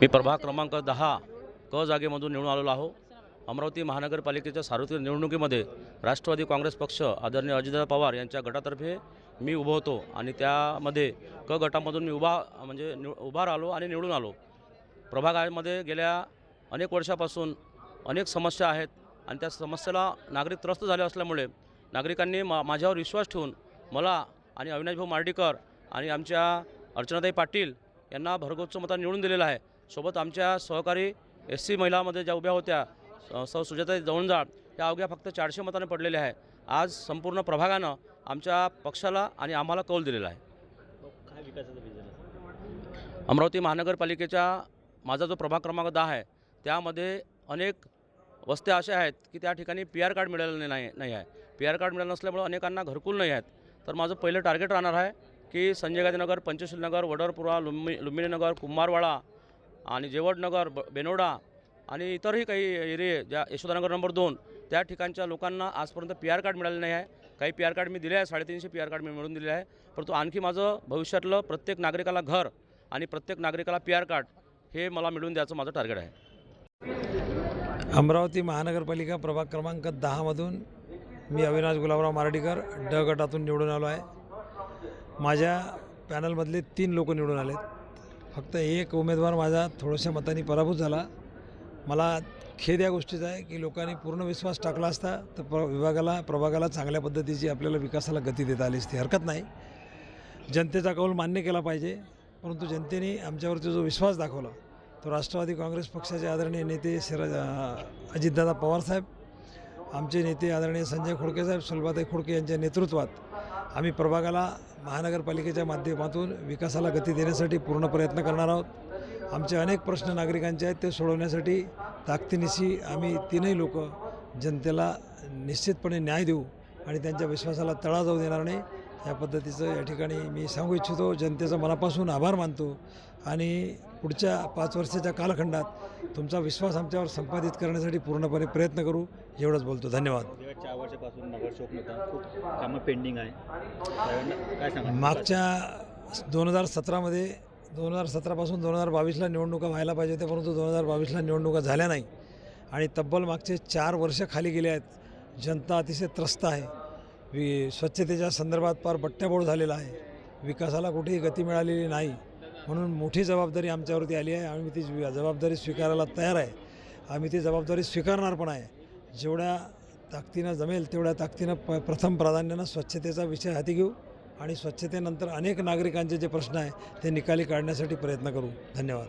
मी प्रभाग क्रमांक 10 क जागेमधून निवडून आलेलो आहो। अमरावती महानगरपालिकेच्या सार्वत्रिक निवडणुकीमध्ये राष्ट्रवादी काँग्रेस पक्ष आदरणीय अजितदादा पवार यांच्या गटातर्फे मी उभं होतो आणि त्यामध्ये क गटामधून मी उभा राहिलो आणि निवडून आलो। प्रभागामध्ये गेल्या अनेक वर्षापासून अनेक समस्या आहेत आणि त्या समस्येला नागरिक त्रस्त झाले असल्यामुळे नागरिकांनी माझ्यावर विश्वास ठेवून मला आणि अविनाश भाऊ मार्डीकर आणि आमच्या अर्चनाताई पाटील यांना भरघोस मताने निवडून दिलेलं आहे। सोबत आमच्या सहकारी SC महिलामध्ये ज्या उभ्या होत्या सौ सुजाताई जवळजाळ त्या अवघ्या फक्त 400 मताने पडलेल्या आहे। आज संपूर्ण प्रभागानं आमच्या पक्षाला आणि आम्हाला कौल दिलेला आहे। काय विकासाचा विजन? अमरावती महानगरपालिकेच्या माझा जो प्रभाग क्रमांक 10 आहे त्यामध्ये अनेक वस्त्या अशा आहेत की त्या ठिकाणी PR कार्ड मिळालेलं नाही आहे। PR कार्ड मिळालं नसल्यामुळे अनेकांना घरकुल नाही आहेत। तर माझं पहिलं टार्गेट राहणार आहे की संजय गांधीनगर, पंचशील नगर, वडरपुरा, लुंबिनी नगर, कुंभारवाडा आणि जेवडनगर, बेनोडा आणि इतरही काही एरिये ज्या यशोदानगर नंबर 2 त्या ठिकाणच्या लोकांना आजपर्यंत PR कार्ड मिळाले नाही आहे। काही PR कार्ड मी दिले आहे, 350 PR कार्ड मी मिळवून दिले आहे। परंतु आणखी माझं भविष्यातलं प्रत्येक नागरिकाला घर आणि प्रत्येक नागरिकाला PR कार्ड हे मला मिळवून द्यायचं माझं टार्गेट आहे। अमरावती महानगरपालिका प्रभाग क्रमांक 10मधून मी अविनाश गुलाबराव मार्डीकर ड गटातून निवडून आलो आहे। माझ्या पॅनलमधले 3 लोक निवडून आलेत। फक्त एक उमेदवार माझा थोड्याशा मतांनी पराभूत झाला। मला खेद या गोष्टीचा आहे की लोकांनी पूर्ण विश्वास टाकला असता तर प्रभागाला चांगल्या पद्धतीची आपल्याला विकासाला गती देता आली असती। हरकत नाही, जनतेचा कौल मान्य केला पाहिजे, परंतु जनतेने आमच्यावरती जो विश्वास दाखवला तो राष्ट्रवादी काँग्रेस पक्षाचे आदरणीय नेते अजितदादा पवारसाहेब, आमचे नेते आदरणीय संजय खोडके साहेब, सुलभाताई खोडके यांच्या नेतृत्वात आम्ही प्रभागाला महानगरपालिकेच्या माध्यमातून विकासाला गती देण्यासाठी पूर्ण प्रयत्न करणार आहोत। आमचे अनेक प्रश्न नागरिकांचे आहेत ते सोडवण्यासाठी ताकदीनिशी आम्ही 3ही लोक जनतेला निश्चितपणे न्याय देऊ आणि त्यांच्या विश्वासाला तडा जाऊ देणार नाही। या पद्धतीचं या ठिकाणी मी सांगू इच्छितो। जनतेचा मनापासून आभार मानतो आणि पुढच्या 5 वर्षाच्या कालखंडात तुमचा विश्वास आमच्यावर संपादित करण्यासाठी पूर्णपणे प्रयत्न करू, एवढंच बोलतो। धन्यवाद। गेल्या 4 वर्षापासून नगरसेवक नव्हता, खूप कामं पेंडिंग आहे, काय सांगा? मागच्या 2017मध्ये 2017पासून 2022ला निवडणुका व्हायला पाहिजे होत्या, परंतु 2022ला निवडणुका झाल्या नाही आणि तब्बल मागचे 4 वर्ष खाली गेले आहेत। जनता अतिशय त्रस्त आहे। स्वच्छतेच्या संदर्भात फार बट्ट्याबोळ झालेला आहे। विकासाला कुठेही गती मिळालेली नाही, म्हणून मोठी जबाबदारी आमच्यावरती आली आहे। आम्ही ती जबाबदारी स्वीकारायला तयार आहे। आम्ही ती जबाबदारी स्वीकारणार पण आहे। जेवढ्या ताकदीनं जमेल तेवढ्या ताकदीनं प्रथम प्राधान्यानं स्वच्छतेचा विषय हाती घेऊ आणि स्वच्छतेनंतर अनेक नागरिकांचे जे प्रश्न आहे ते निकाली काढण्यासाठी प्रयत्न करू। धन्यवाद।